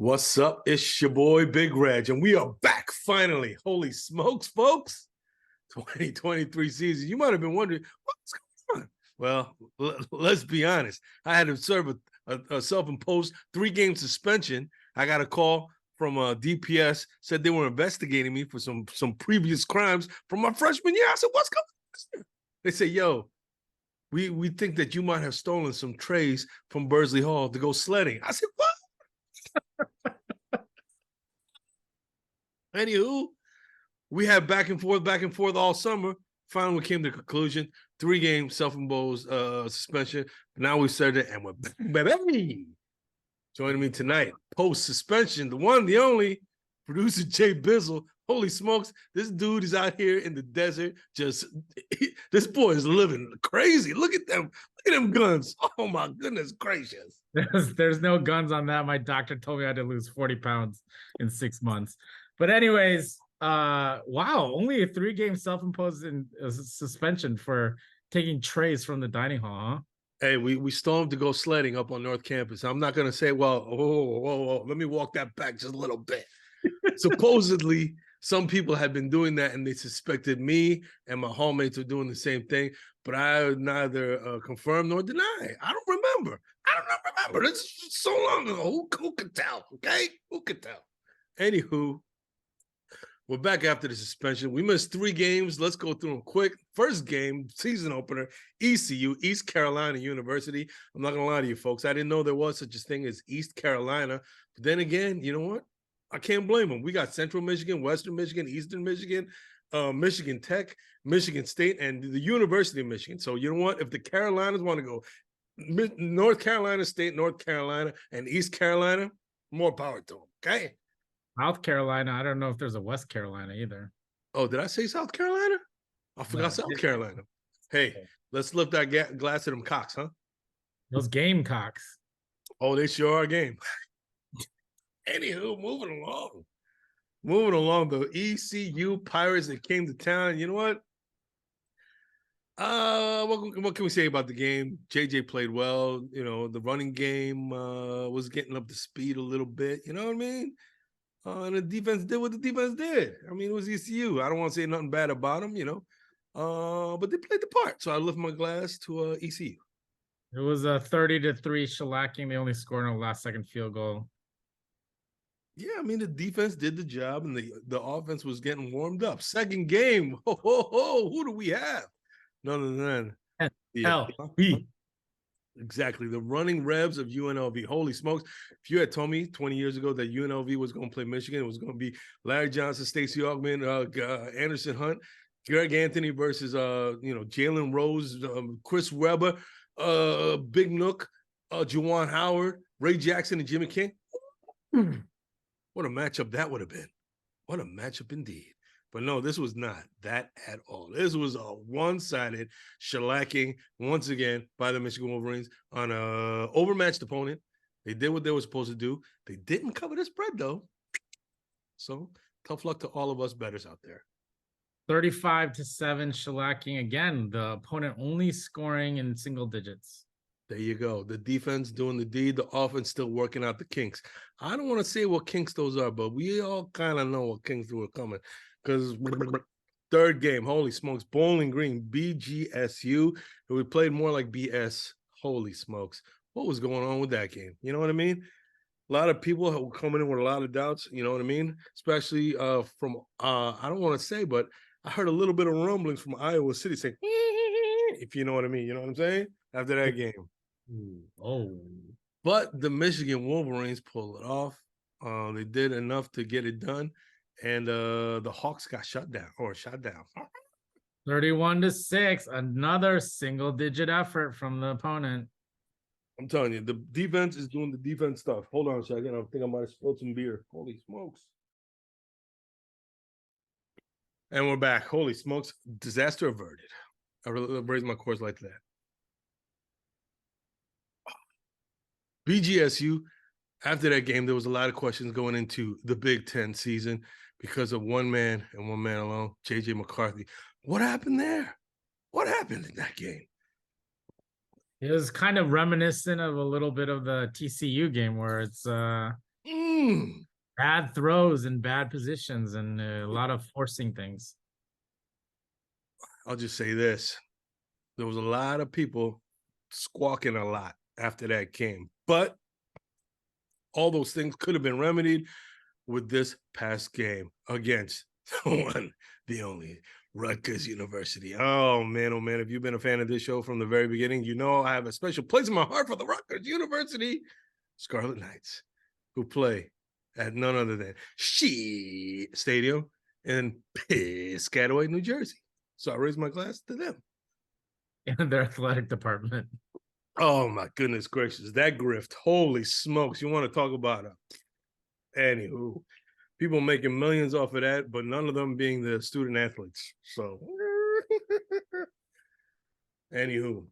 What's up? It's your boy Big Reg, and we are back finally. Holy smokes, folks. 2023 season. You might have been wondering, what's going on? Well, let's be honest. I had to serve a self-imposed 3-game suspension. I got a call from DPS, said they were investigating me for some previous crimes from my freshman year. I said, what's going on? They said, yo, we think that you might have stolen some trays from Bursley Hall to go sledding. I said, what? Anywho, we had back and forth all summer. Finally, we came to the conclusion. 3-game self-imposed suspension. Now we started, and we're back, baby. Joining me tonight, post-suspension, the one, the only, producer Jay Bizzle. Holy smokes, this dude is out here in the desert. This boy is living crazy. Look at them. Look at them guns. Oh, my goodness gracious. There's no guns on that. My doctor told me I had to lose 40 pounds in 6 months. But anyways, wow, only a 3-game self-imposed suspension for taking trays from the dining hall, huh? Hey, we stormed to go sledding up on North Campus. I'm not going to say, well, let me walk that back just a little bit. Supposedly, some people had been doing that, and they suspected me and my hallmates of doing the same thing, but I neither confirm nor deny. I don't remember. This is so long ago. Who could tell, okay? Who could tell? Anywho, we're back after the suspension. We missed 3 games. Let's go through them quick. First game, season opener, ECU, East Carolina University. I'm not going to lie to you, folks. I didn't know there was such a thing as East Carolina. But then again, you know what? I can't blame them. We got Central Michigan, Western Michigan, Eastern Michigan, Michigan Tech, Michigan State, and the University of Michigan. So you know what? If the Carolinas want to go North Carolina State, North Carolina, and East Carolina, more power to them, okay? South Carolina, I don't know if there's a West Carolina either. Oh, did I say South Carolina? I forgot South Carolina. Hey, let's lift that glass to them cocks, huh? Those Gamecocks. Oh, they sure are game. Anywho, moving along, the ECU Pirates that came to town. You know what? What can we say about the game? JJ played well. You know, the running game was getting up to speed a little bit. You know what I mean? And the defense did what the defense did. I mean, it was ECU. I don't want to say nothing bad about them, you know. But they played the part. So I lift my glass to ECU. It was a 30-3 shellacking. They only scored on a last-second field goal. Yeah, I mean, the defense did the job, and the offense was getting warmed up. Second game, who do we have? None. LB. Exactly, the running Rebs of UNLV. Holy smokes. If you had told me 20 years ago that UNLV was going to play Michigan, it was going to be Larry Johnson, Stacey Augmon, Anderson Hunt, Greg Anthony versus, Jalen Rose, Chris Webber, Big Nook, Juwan Howard, Ray Jackson, and Jimmy King. What a matchup that would have been. What a matchup indeed. But no, this was not that at all. This was a one-sided shellacking, once again, by the Michigan Wolverines on an overmatched opponent. They did what they were supposed to do. They didn't cover the spread, though. So, tough luck to all of us bettors out there. 35-7 shellacking. Again, the opponent only scoring in single digits. There you go. The defense doing the deed, the offense still working out the kinks. I don't want to say what kinks those are, but we all kind of know what kinks were coming. Because third game, holy smokes, Bowling Green, BGSU. We played more like BS. Holy smokes. What was going on with that game? You know what I mean? A lot of people were coming in with a lot of doubts, you know what I mean? Especially from, I don't want to say, but I heard a little bit of rumblings from Iowa City saying, if you know what I mean. You know what I'm saying? After that game. Oh. But the Michigan Wolverines pulled it off. They did enough to get it done. And the Hawks got shut down. 31-6, another single-digit effort from the opponent. I'm telling you, the defense is doing the defense stuff. Hold on a second. I think I might have spilled some beer. Holy smokes. And we're back. Holy smokes. Disaster averted. I raised my course like that. BGSU, after that game, there was a lot of questions going into the Big Ten season because of one man and one man alone, J.J. McCarthy. What happened there? What happened in that game? It was kind of reminiscent of a little bit of the TCU game where it's Bad throws and bad positions and a lot of forcing things. I'll just say this. There was a lot of people squawking a lot after that game. But all those things could have been remedied with this past game against the one, the only Rutgers University. Oh man, if you've been a fan of this show from the very beginning, you know I have a special place in my heart for the Rutgers University Scarlet Knights, who play at none other than Shea Stadium in Piscataway, New Jersey. So I raise my glass to them. And their athletic department. Oh my goodness gracious, that grift! Holy smokes! You want to talk about it? Anywho, people making millions off of that, but none of them being the student athletes. So, anywho,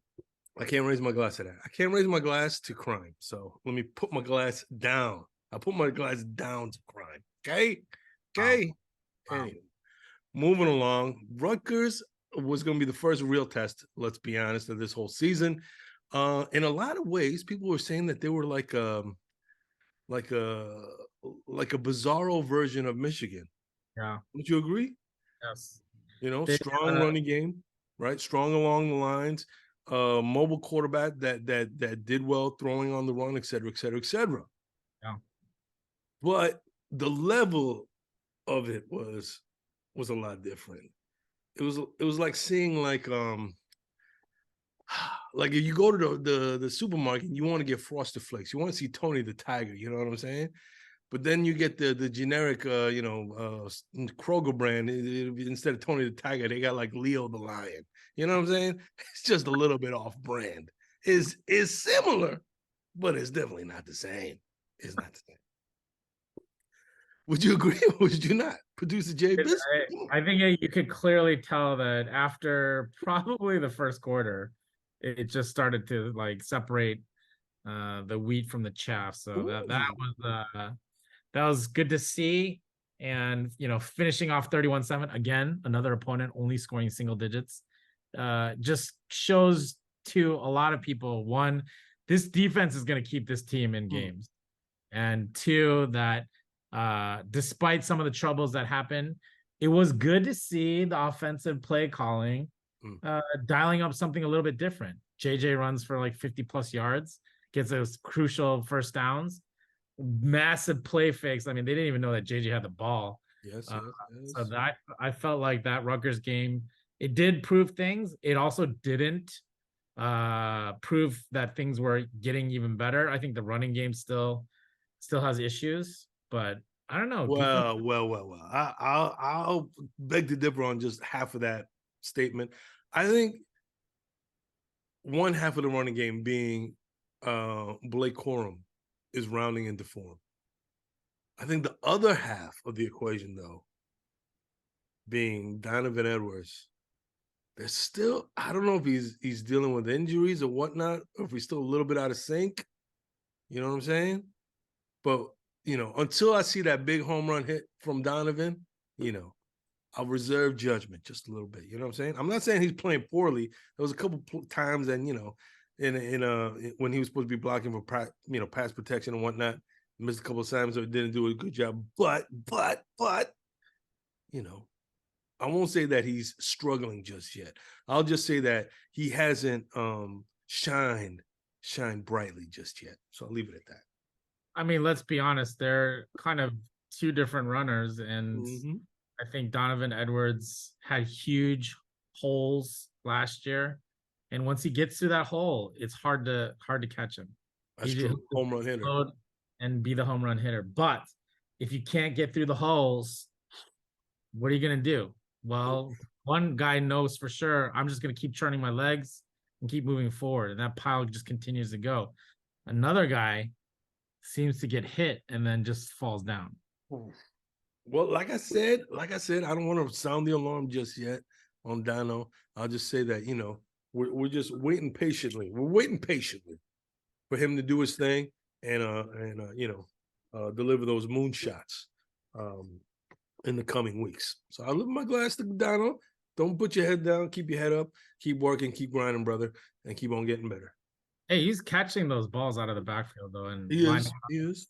I can't raise my glass to that. I can't raise my glass to crime. So let me put my glass down. I put my glass down to crime. Okay. Wow. Anyway, moving along, Rutgers was going to be the first real test, let's be honest, of this whole season. In a lot of ways, people were saying that they were like a bizarro version of Michigan. Yeah. Would you agree? Yes. Strong running game, right? Strong along the lines, mobile quarterback that did well throwing on the run, et cetera, et cetera, et cetera. Yeah. But the level of it was a lot different. It was like seeing like if you go to the supermarket and you want to get Frosted Flakes, you want to see Tony the Tiger, you know what I'm saying? But then you get the generic Kroger brand. Instead of Tony the Tiger, they got like Leo the Lion. You know what I'm saying? It's just a little bit off brand. Is similar, but it's definitely not the same. It's not the same. Would you agree or would you not? Producer Jay Biscuit? I think you could clearly tell that after probably the first quarter, it just started to like separate the wheat from the chaff. So that was good to see. And finishing off 31-7 again, another opponent only scoring single digits, just shows to a lot of people, one, this defense is going to keep this team in games, and two, that despite some of the troubles that happened, it was good to see the offensive play calling dialing up something a little bit different. JJ runs for like 50 plus yards, gets those crucial first downs, massive play fakes. I mean, they didn't even know that JJ had the ball. Yes. So that I felt like that Rutgers game, it did prove things. It also didn't prove that things were getting even better. I think the running game still has issues, but I don't know. Well. I'll beg to differ on just half of that statement. I think one half of the running game being Blake Corum is rounding into form. I think the other half of the equation, though, being Donovan Edwards, there's still, I don't know if he's dealing with injuries or whatnot, or if he's still a little bit out of sync. You know what I'm saying? But, until I see that big home run hit from Donovan, I'll reserve judgment just a little bit. You know what I'm saying? I'm not saying he's playing poorly. There was a couple times, and when he was supposed to be blocking for pass protection and whatnot, missed a couple of times, so he didn't do a good job. But I won't say that he's struggling just yet. I'll just say that he hasn't shined brightly just yet. So I'll leave it at that. I mean, let's be honest, they're kind of two different runners, and I think Donovan Edwards had huge holes last year, and once he gets through that hole, it's hard to catch him. That's true. Home run hitter and be the home run hitter. But if you can't get through the holes, what are you gonna do? Well, one guy knows for sure, I'm just gonna keep churning my legs and keep moving forward, and that pile just continues to go. Another guy seems to get hit and then just falls down. Well, like I said, I don't want to sound the alarm just yet on Dino. I'll just say that, we're just waiting patiently. We're waiting patiently for him to do his thing and deliver those moonshots in the coming weeks. So I lift my glass to Dino. Don't put your head down. Keep your head up. Keep working. Keep grinding, brother, and keep on getting better. Hey, he's catching those balls out of the backfield though, and he is.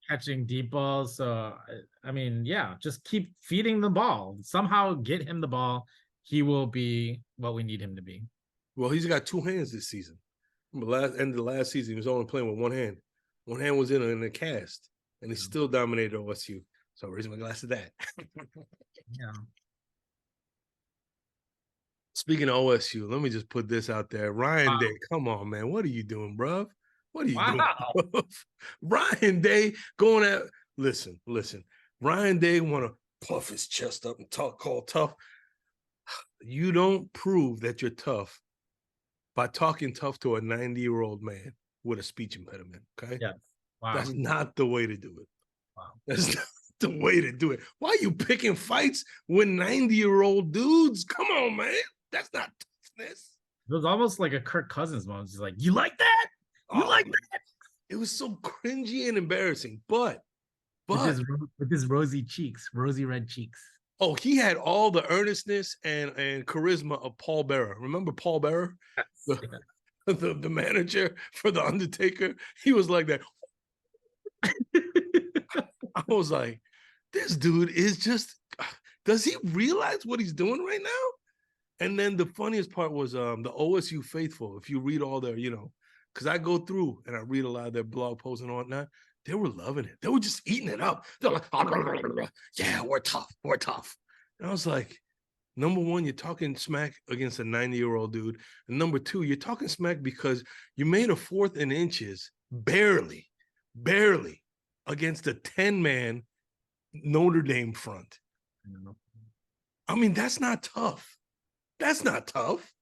catching deep balls. So I mean, yeah, just keep feeding the ball. Somehow get him the ball. He will be what we need him to be. Well, he's got two hands this season. End of the last season, he was only playing with one hand. One hand was in a cast, and he still dominated OSU. So I raised my glass to that. Yeah. Speaking of OSU, let me just put this out there. Ryan Wow. Day, come on, man. What are you doing, bruv? What are you doing? Wow. Bruv? Ryan Day going at listen. Ryan Day want to puff his chest up and call tough. You don't prove that you're tough by talking tough to a 90-year-old man with a speech impediment. Okay. Yeah. Wow. That's not the way to do it. Wow. That's not the way to do it. Why are you picking fights with 90-year-old dudes? Come on, man. That's not toughness. It was almost like a Kirk Cousins moment. He's like, "You like that? You like that?" It was so cringy and embarrassing. But with his rosy cheeks, rosy red cheeks. Oh, he had all the earnestness and charisma of Paul Bearer. Remember Paul Bearer, the manager for the Undertaker? He was like that. I was like, this dude is just. Does he realize what he's doing right now? And then the funniest part was the OSU faithful. If you read all their, because I go through and I read a lot of their blog posts and whatnot, they were loving it. They were just eating it up. They're like, yeah, we're tough. We're tough. And I was like, number one, you're talking smack against a 90-year-old dude. And number two, you're talking smack because you made a 4th and inches, barely, against a 10-man Notre Dame front. I mean, that's not tough. That's not tough.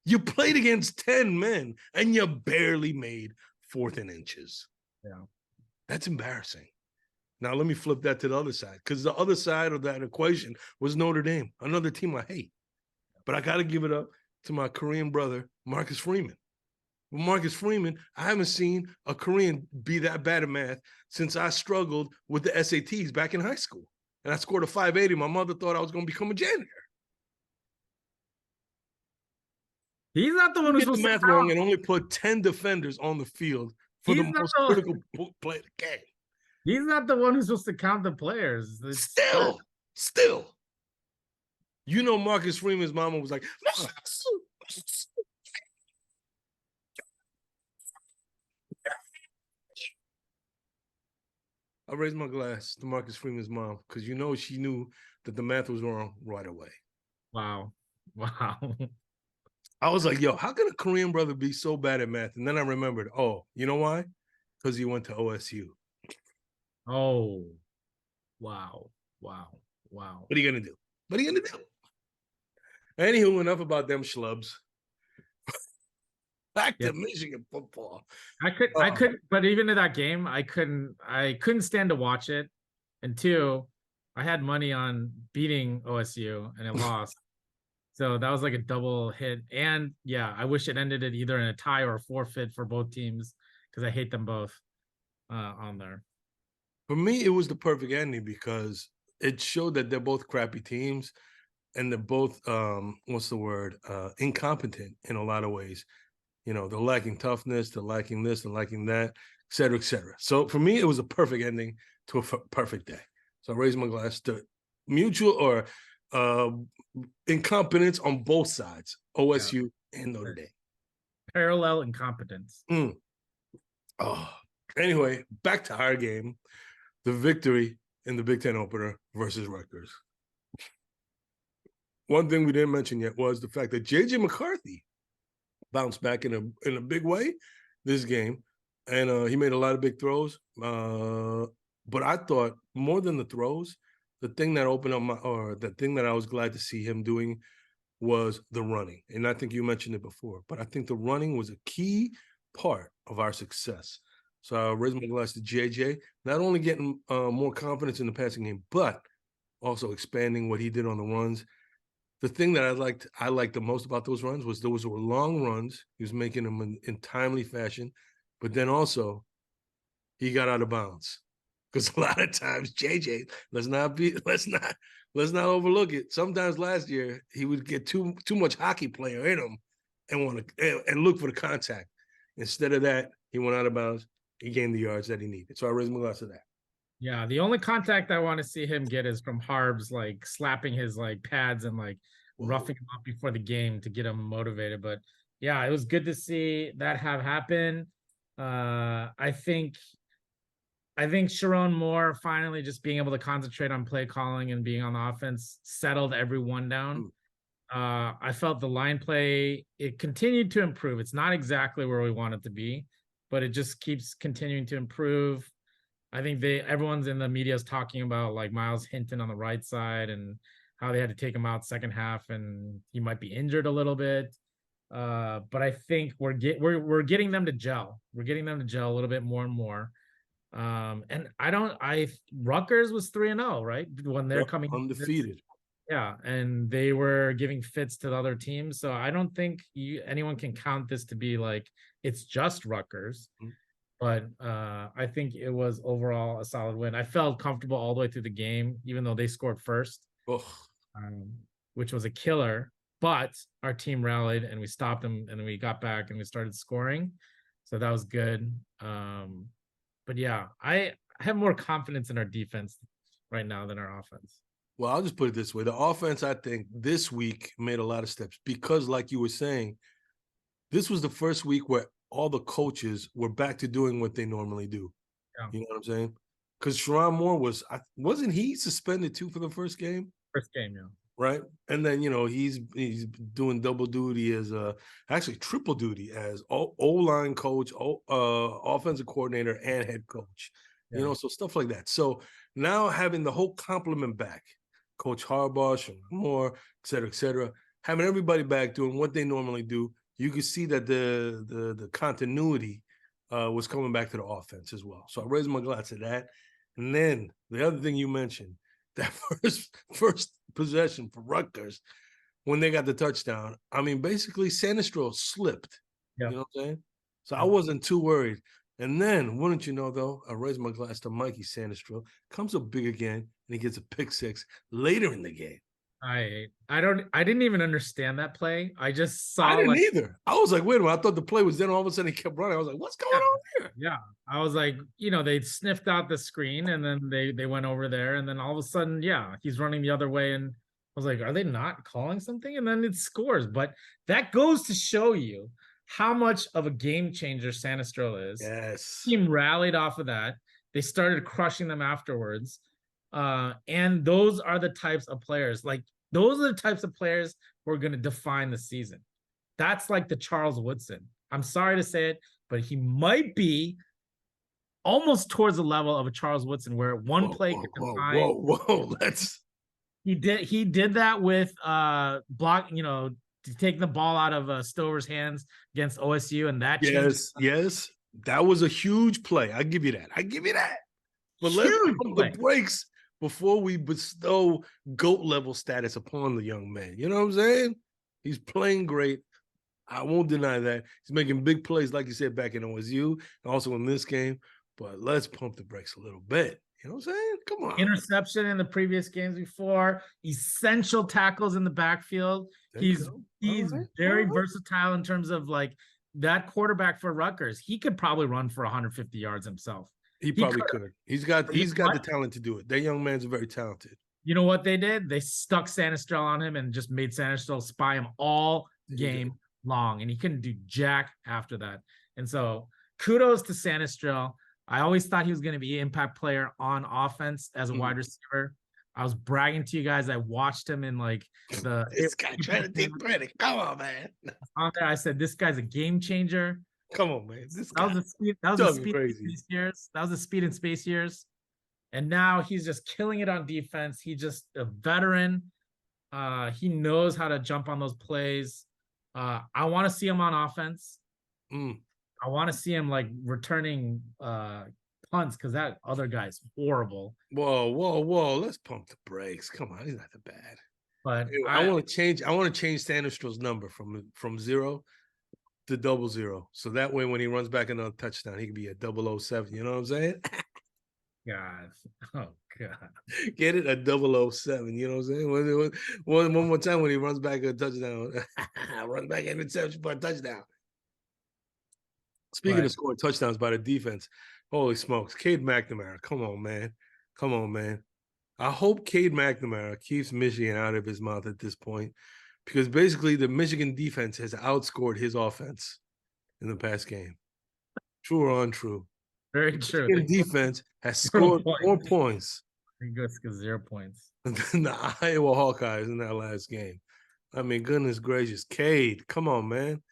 You played against 10 men and you barely made 4th and inches. Yeah. That's embarrassing. Now, let me flip that to the other side, because the other side of that equation was Notre Dame, another team I hate. But I got to give it up to my Korean brother, Marcus Freeman. Well, Marcus Freeman, I haven't seen a Korean be that bad at math since I struggled with the SATs back in high school. And I scored a 580. My mother thought I was going to become a janitor. He's not the one who's supposed to math wrong and only put 10 defenders on the field for the most critical play of the game. He's not the one who's supposed to count the players. Still. Marcus Freeman's mama was like, I raised my glass to Marcus Freeman's mom because she knew that the math was wrong right away. Wow. I was like, yo, how can a Korean brother be so bad at math? And then I remembered, oh, you know why? Because he went to OSU. Oh, wow. What are you going to do? Anywho, enough about them schlubs. Back to Michigan football. I could, but even in that game, I couldn't stand to watch it. And two, I had money on beating OSU and it lost. So that was like a double hit. And yeah, I wish it ended it either in a tie or a forfeit for both teams because I hate them both on there. For me, it was the perfect ending because it showed that they're both crappy teams and they're both, incompetent in a lot of ways. They're lacking toughness, they're lacking this, they're lacking that, et cetera, et cetera. So for me, it was a perfect ending to a perfect day. So I raised my glass to mutual or incompetence on both sides, OSU and Notre Dame. Parallel incompetence. Anyway, back to our game. The victory in the Big Ten opener versus Rutgers. One thing we didn't mention yet was the fact that J.J. McCarthy bounced back in a big way this game, and he made a lot of big throws. But I thought more than the throws, the thing that opened up the thing that I was glad to see him doing was the running. And I think you mentioned it before, but I think the running was a key part of our success. So I raised my glass to JJ, not only getting more confidence in the passing game, but also expanding what he did on the runs. The thing that I liked the most about those runs was those were long runs. He was making them in timely fashion, but then also he got out of bounds. Because a lot of times, JJ, let's not overlook it. Sometimes last year he would get too much hockey player in him and look for the contact. Instead of that, he went out of bounds. He gained the yards that he needed. So I raised my glass to that. Yeah, the only contact I want to see him get is from Harbs, like slapping his like pads and like Whoa. roughing him up before the game to get him motivated. But yeah, it was good to see that have happen. I think Sharon Moore finally just being able to concentrate on play calling and being on the offense settled everyone down. Mm. I felt the line play, it continued to improve. It's not exactly where we want it to be, but it just keeps continuing to improve. I think everyone's in the media is talking about like Miles Hinton on the right side and how they had to take him out second half and he might be injured a little bit. But I think we're getting them to gel. We're getting them to gel a little bit more and more. And Rutgers was 3-0, right? When they're Yep, coming undefeated. yeah, and they were giving fits to the other teams. So I don't think anyone can count this to be like it's just Rutgers. Mm. But I think it was overall a solid win. I felt comfortable all the way through the game, even though they scored first, Oh, which was a killer. But our team rallied and we stopped them, and then we got back and we started scoring. So that was good. But yeah, I have more confidence in our defense right now than our offense. well, I'll just put it this way. The offense, I think, this week made a lot of steps because, like you were saying, this was the first week where all the coaches were back to doing what they normally do. Yeah. You know what I'm saying? Because Sharon Moore wasn't he suspended too for the first game? First game, yeah. Right. And then, he's doing double duty as actually triple duty as O-line coach, offensive coordinator, and head coach. Yeah. So stuff like that. So now having the whole complement back, Coach Harbaugh, Sharon Moore, et cetera, having everybody back doing what they normally do, you could see that the continuity was coming back to the offense as well. So I raised my glass to that. And then the other thing you mentioned, that first possession for Rutgers when they got the touchdown. I mean, basically, Sanistro slipped. Yeah. You know what I'm saying? So Yeah. I wasn't too worried. And then, wouldn't you know, though, I raised my glass to Mikey Sanistro, comes up big again, and he gets a pick six later in the game. I didn't even understand that play. I just saw I didn't either. I was like, wait a minute. I thought the play was then. All of a sudden, he kept running. I was like, what's going on here? Yeah. I was like, they sniffed out the screen and then they went over there. And then all of a sudden, yeah, he's running the other way. And I was like, are they not calling something? And then it scores. But that goes to show you how much of a game changer Sanistro is. Yes. Team rallied off of that. They started crushing them afterwards. And those are the types of players, those are the types of players who are going to define the season. That's like the Charles Woodson. I'm sorry to say it, but he might be almost towards the level of a Charles Woodson, where one play could define. Whoa! He did that with taking the ball out of Stover's hands against OSU, and that yes, that was a huge play. I give you that. But let's pump the brakes before we bestow GOAT level status upon the young man. You know what I'm saying? He's playing great. I won't deny that. He's making big plays, like you said, back in OSU, and also in this game. But let's pump the brakes a little bit. You know what I'm saying? Come on. Interception in the previous games before. Essential tackles in the backfield. He's very versatile in terms of that quarterback for Rutgers. He could probably run for 150 yards himself. He probably could. He's got the talent to do it. That young man's very talented. You know what they did? They stuck Sanistro on him and just made Sanistro spy him all game long, and he couldn't do jack after that. And so kudos to Sanistro. I always thought he was going to be an impact player on offense as a wide receiver. I was bragging to you guys. I watched him in this guy trying to take credit. Come on, man. On there, I said this guy's a game changer. Come on, man. That was the speed and space years. That was the speed and space years. And now he's just killing it on defense. He's just a veteran. He knows how to jump on those plays. I want to see him on offense. I want to see him returning punts, because that other guy's horrible. Whoa! Let's pump the brakes. Come on, he's not that bad. But I want to change. I want to change Sanistro's number from 0 to 00. So that way, when he runs back another touchdown, he can be a 007. You know what I'm saying? God. Oh, God. Get it? A 007. You know what I'm saying? One more time when he runs back a touchdown. Runs back an interception for a touchdown. Speaking of scoring touchdowns by the defense, holy smokes. Cade McNamara, come on, man. Come on, man. I hope Cade McNamara keeps Michigan out of his mouth at this point, because basically the Michigan defense has outscored his offense in the past game. True or untrue? Very true. Michigan defense has 0 scored more points He goes to 0 points. than the Iowa Hawkeyes in that last game. I mean, goodness gracious, Cade, come on, man.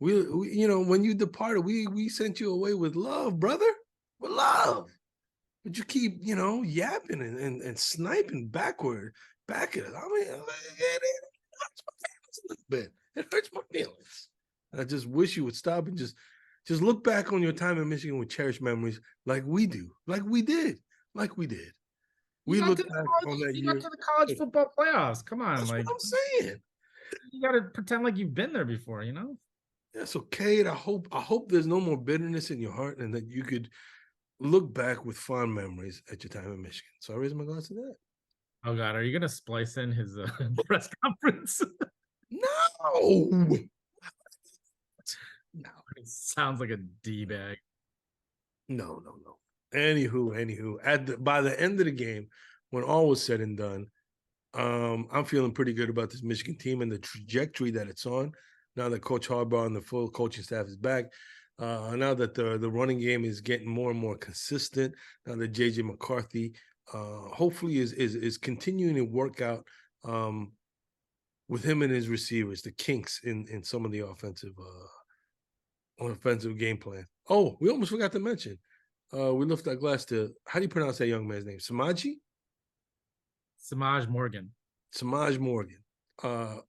We you know, when you departed, we sent you away with love, brother, with love. But you keep, you know, yapping and sniping back at us. I mean, it hurts my feelings a little bit. It hurts my feelings. I just wish you would stop and just look back on your time in Michigan with cherished memories, like we do, like we did. We look back on that You year. got to the college football playoffs. Come on, That's like what I'm saying. you got to pretend like you've been there before, you know? Yeah, so Cade, I hope there's no more bitterness in your heart and that you could look back with fond memories at your time in Michigan. So I raise my glass to that. Oh God, are you gonna splice in his press conference? No. No. It sounds like a D-bag. No. Anywho, by the end of the game, when all was said and done, I'm feeling pretty good about this Michigan team and the trajectory that it's on. Now that Coach Harbaugh and the full coaching staff is back, now that the running game is getting more and more consistent, now that JJ McCarthy hopefully is continuing to work out with him and his receivers, the kinks in some of the offensive game plan. Oh, we almost forgot to mention. We lift our glass to, how do you pronounce that young man's name? Samaj Morgan.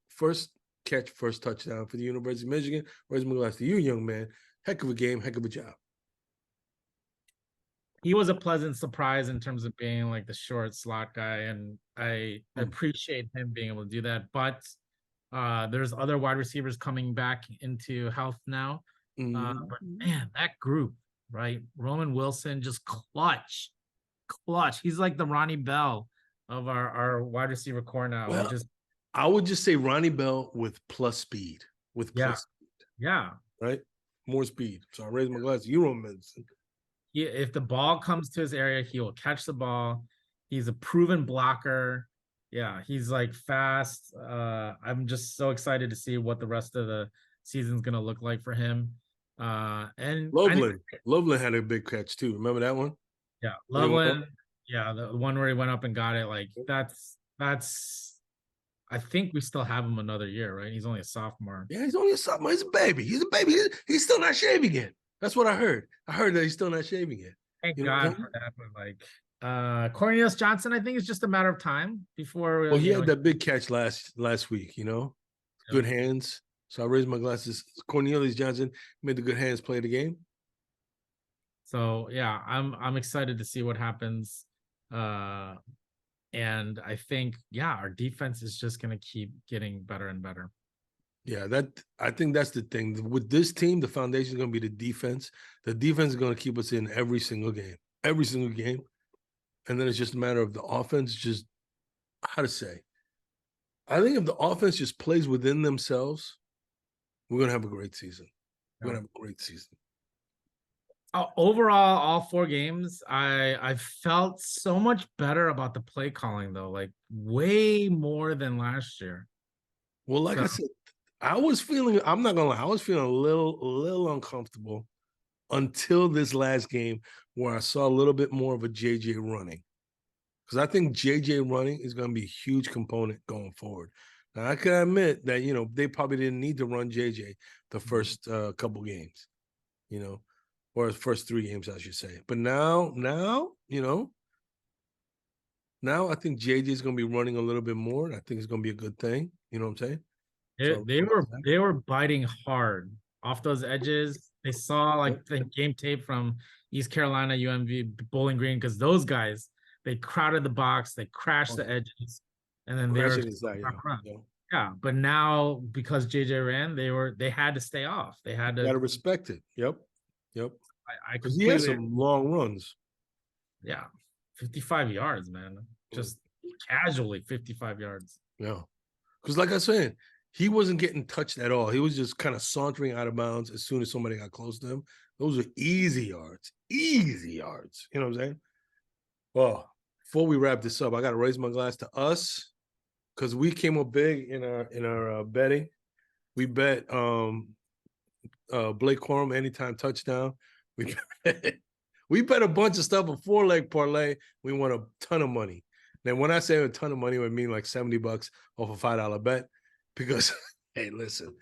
First catch, first touchdown for the University of Michigan. Raise my glass to you, young man. Heck of a game, heck of a job. He was a pleasant surprise in terms of being like the short slot guy, and I appreciate him being able to do that. But there's other wide receivers coming back into health now. But man, that group, right? Roman Wilson, just clutch. He's like the Ronnie Bell of our wide receiver core now. Well, I would just say Ronnie Bell with plus speed. Yeah. Right? More speed. So I raise my glass to you, Roman Wilson. If the ball comes to his area, he will catch the ball. He's a proven blocker. Yeah, he's like fast. I'm just so excited to see what the rest of the season's gonna look like for him. And Loveland had a big catch too. Remember that one? Yeah, Loveland. Yeah, the one where he went up and got it. Like that's. I think we still have him another year, right? He's only a sophomore. Yeah, he's only a sophomore. He's a baby. He's still not shaving yet. That's what I heard. I heard that he's still not shaving yet. Thank God for that. But like Cornelius Johnson, I think it's just a matter of time before. Well, he had that big catch last week. You know, good hands. So I raised my glasses. Cornelius Johnson made the good hands play the game. So yeah, I'm excited to see what happens. And I think, our defense is just going to keep getting better and better. Yeah, I think that's the thing. With this team, the foundation is going to be the defense. The defense is going to keep us in every single game. And then it's just a matter of the offense, just how to say. I think if the offense just plays within themselves, we're going to have a great season. Overall, all 4 games, I felt so much better about the play calling, though, like way more than last year. Well, I said, I was feeling, I'm not going to lie, I was feeling a little uncomfortable until this last game where I saw a little bit more of a JJ running. Because I think JJ running is going to be a huge component going forward. Now, I can admit that, they probably didn't need to run JJ the first couple games, or the first 3 games, I should say. But now, now I think JJ is going to be running a little bit more. And I think it's going to be a good thing. You know what I'm saying? They were biting hard off those edges. They saw the game tape from East Carolina, UMV, Bowling Green, because those guys, they crowded the box, they crashed the edges, and then they were but now because JJ ran, they had to stay off. They had to respect it. Yep. Because he has some long runs. Yeah, 55 yards, man. Just casually 55 yards. Yeah, because like I said, he wasn't getting touched at all. He was just kind of sauntering out of bounds as soon as somebody got close to him. Those are easy yards. You know what I'm saying? Well, before we wrap this up, I got to raise my glass to us because we came up big in our betting. We bet Blake Corum anytime touchdown. We bet a bunch of stuff, a 4-leg parlay. We won a ton of money. Now, when I say a ton of money, I mean like $70 off a $5 bet. Because, hey, listen,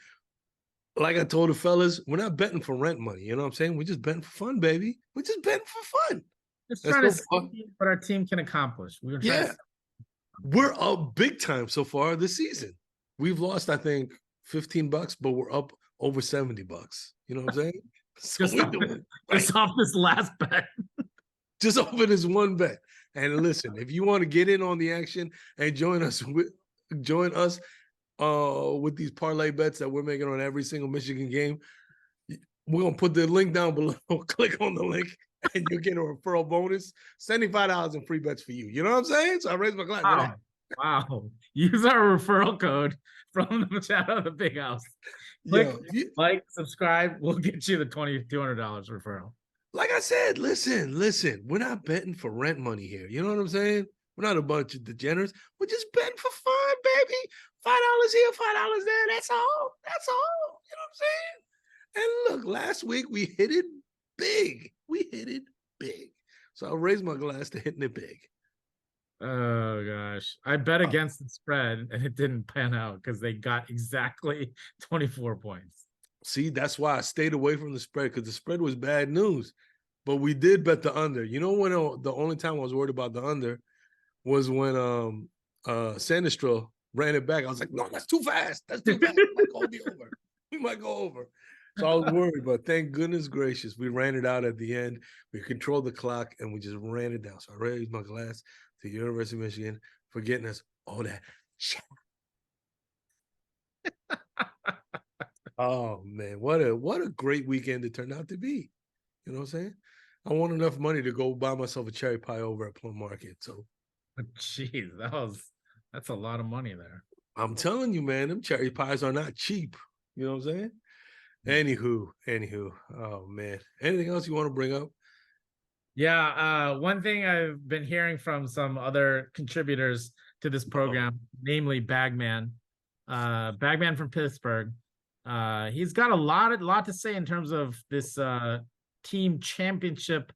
like I told the fellas, we're not betting for rent money. You know what I'm saying? We're just betting for fun, baby. We're just betting for fun. Just trying to see what our team can accomplish. We're up big time so far this season. We've lost, I think, $15, but we're up over $70. You know what I'm saying? So just off this last bet. Just off of this one bet. And listen, if you want to get in on the action and join us with these parlay bets that we're making on every single Michigan game, we're gonna put the link down below. Click on the link and you get a referral bonus. $75 in free bets for you. You know what I'm saying? So I raise my glass. Wow. Use our referral code from the chat of the Big House. Click, like, subscribe. We'll get you the $200 referral. Like I said, listen. We're not betting for rent money here. You know what I'm saying? We're not a bunch of degenerates. We're just betting for fun, baby. $5 here, $5 there. That's all. You know what I'm saying? And look, last week we hit it big. So I'll raise my glass to hitting it big. Oh gosh, I bet against the spread and it didn't pan out because they got exactly 24 points. See, that's why I stayed away from the spread, because the spread was bad news. But we did bet the under. You know when the only time I was worried about the under was when Sandistro ran it back. I was like, no, that's too fast. We might go over. So I was worried, but thank goodness gracious, we ran it out at the end. We controlled the clock and we just ran it down. So I raised my glass to the University of Michigan for getting us all that shit. Oh man, what a great weekend it turned out to be. You know what I'm saying? I want enough money to go buy myself a cherry pie over at Plum Market. So, jeez, that's a lot of money there. I'm telling you, man, them cherry pies are not cheap. You know what I'm saying? Anywho, oh man, anything else you want to bring up? Yeah, one thing I've been hearing from some other contributors to this program, namely Bagman from Pittsburgh. He's got a lot to say in terms of this team championship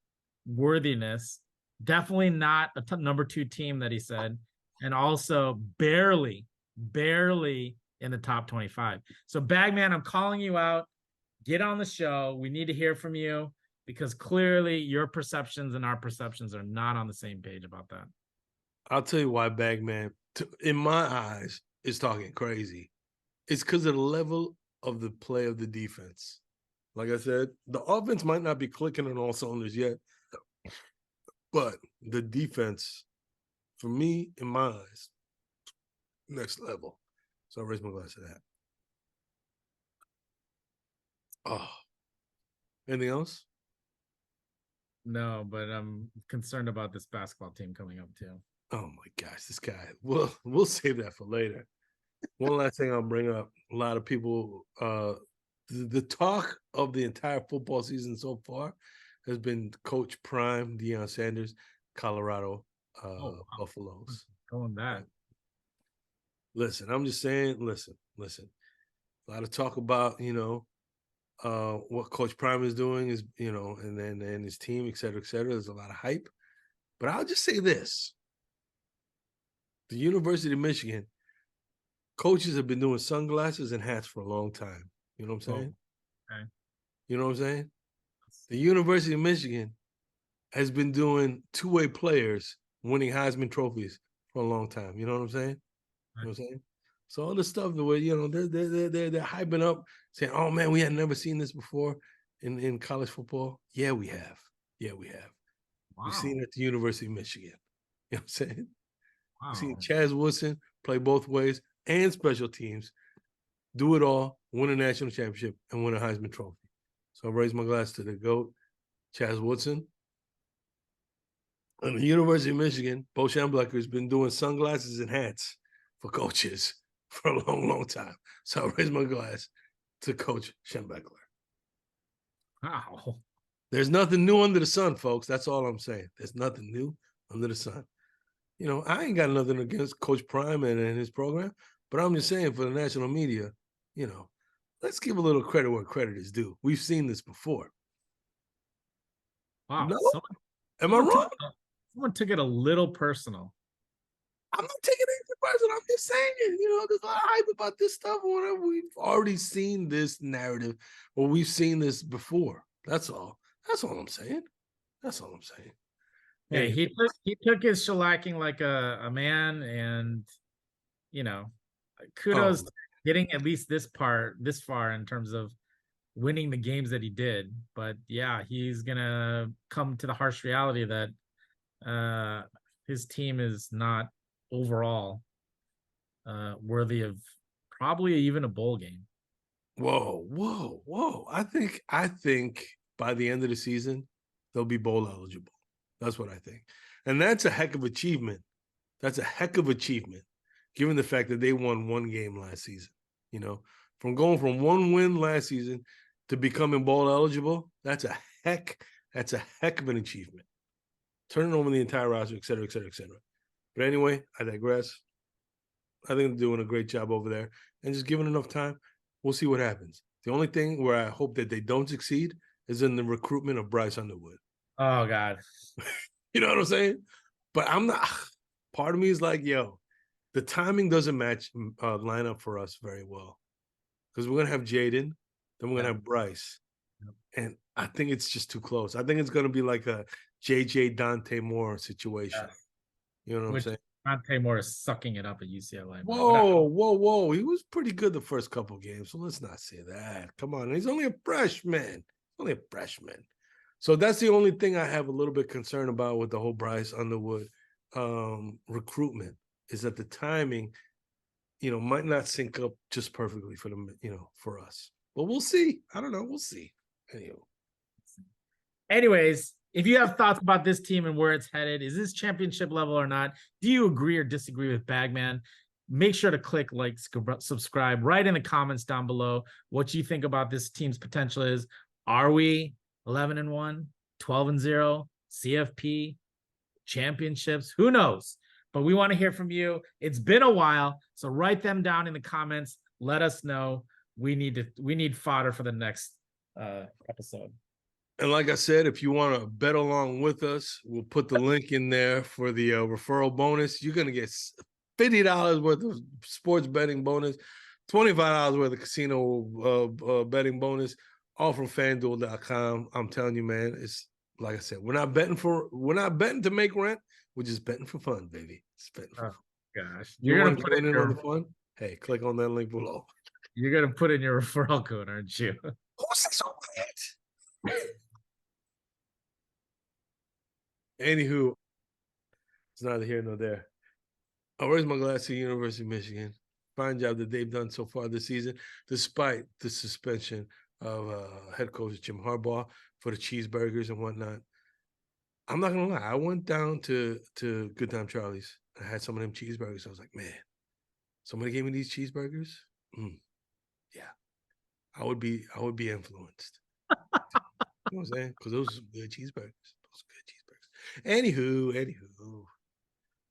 worthiness. Definitely not a number 2 team that he said, and also barely in the top 25. So Bagman, I'm calling you out. Get on the show. We need to hear from you because clearly your perceptions and our perceptions are not on the same page about that. I'll tell you why Bagman, in my eyes, is talking crazy. It's because of the level of the play of the defense. Like I said, the offense might not be clicking on all cylinders yet, but the defense, for me, in my eyes, next level. So I raise my glass to that. Oh, anything else? No, but I'm concerned about this basketball team coming up too. Oh my gosh, this guy. We'll save that for later. One last thing I'll bring up. A lot of people, the talk of the entire football season so far has been Coach Prime, Deion Sanders, Colorado Buffaloes. Going that. Listen, I'm just saying, listen. A lot of talk about, what Coach Prime is doing is, and then his team, et cetera, et cetera. There's a lot of hype. But I'll just say this. The University of Michigan coaches have been doing sunglasses and hats for a long time. You know what I'm saying? Okay. You know what I'm saying? The University of Michigan has been doing two-way players winning Heisman trophies for a long time. You know what I'm saying? You know what I'm saying? So all the stuff that where they're hyping up, saying, "Oh man, we had never seen this before in college football." Yeah, we have. Wow. We've seen it at the University of Michigan. You know what I'm saying? Wow. We've seen Chaz Woodson play both ways and special teams, do it all, win a national championship, and win a Heisman Trophy. So I raise my glass to the GOAT, Chaz Woodson. And the University of Michigan, Bo Schembechler has been doing sunglasses and hats for coaches for a long, long time. So I raise my glass to Coach Schembechler. Wow. There's nothing new under the sun, folks. That's all I'm saying. There's nothing new under the sun. You know, I ain't got nothing against Coach Prime and his program, but I'm just saying for the national media, you know, let's give a little credit where credit is due. We've seen this before. Wow, No, am I wrong? someone took it a little personal. I'm not taking anything personal. I'm just saying, you know, there's a lot of hype about this stuff or whatever. We've already seen this narrative, or we've seen this before. That's all. That's all I'm saying. That's all I'm saying. Hey, Anyway. he took his shellacking like a man, and you know, kudos Oh, to getting at least this far in terms of winning the games that he did. But yeah, he's gonna come to the harsh reality that his team is not overall worthy of probably even a bowl game. whoa. I think by the end of the season, they'll be bowl eligible. That's what I think. And that's a heck of achievement. That's a heck of achievement, given the fact that they won one game last season. You know, from going from one win last season to becoming bowl eligible, that's a heck of an achievement. Turning over the entire roster, et cetera, et cetera, et cetera. But anyway, I digress. I think they're doing a great job over there. And just given enough time, we'll see what happens. The only thing where I hope that they don't succeed is in the recruitment of Bryce Underwood. Oh God. You know what I'm saying? But I'm not. Part of me is like, yo, the timing doesn't match line up for us very well. Because we're gonna have Jaden, then we're gonna have Bryce. And I think it's just too close. I think it's gonna be like a JJ Dante Moore situation. You know what I'm saying? Dante Moore is sucking it up at UCLA. Whoa. He was pretty good the first couple games. So let's not say that. Come on. He's only a freshman. So that's the only thing I have a little bit concerned about with the whole Bryce Underwood recruitment, is that the timing, you know, might not sync up just perfectly for them, you know, for us. But we'll see. I don't know. We'll see. Anyways, if you have thoughts about this team and where it's headed, is this championship level or not? Do you agree or disagree with Bagman? Make sure to click like, subscribe, write in the comments down below what you think about this team's potential is. Are we 11-1, 12-0, CFP, championships? Who knows? But we want to hear from you. It's been a while, so write them down in the comments. Let us know. We need fodder for the next episode. And like I said, if you want to bet along with us, we'll put the link in there for the referral bonus. You're going to get $50 worth of sports betting bonus, $25 worth of casino betting bonus, all from FanDuel.com. I'm telling you, man, it's like I said, we're not betting to make rent. We're just betting for fun, baby. It's betting for fun. Gosh, You're going to join in on the fun? Hey, click on that link below. You're going to put in your referral code, aren't you? Who's so quiet? Anywho, it's neither here nor there. I raise my glass to the University of Michigan. Fine job that they've done so far this season, despite the suspension of head coach Jim Harbaugh for the cheeseburgers and whatnot. I'm not gonna lie, I went down to Good Time Charlie's. I had some of them cheeseburgers. I was like, man, somebody gave me these cheeseburgers. Yeah, I would be influenced. You know what I'm saying? Because those are good cheeseburgers. Anywho,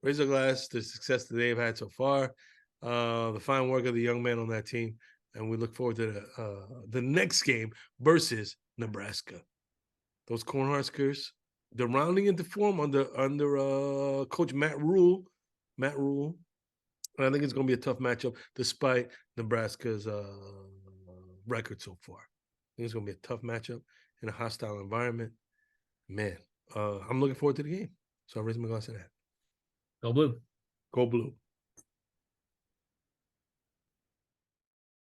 raise a glass to the success that they've had so far, the fine work of the young man on that team, and we look forward to the next game versus Nebraska. Those Cornhuskers, they're rounding into form under Coach Matt Rule. And I think it's going to be a tough matchup, despite Nebraska's record so far. I think it's going to be a tough matchup in a hostile environment. Man, I'm looking forward to the game. So I raise my glass to that. Go Blue. Go Blue.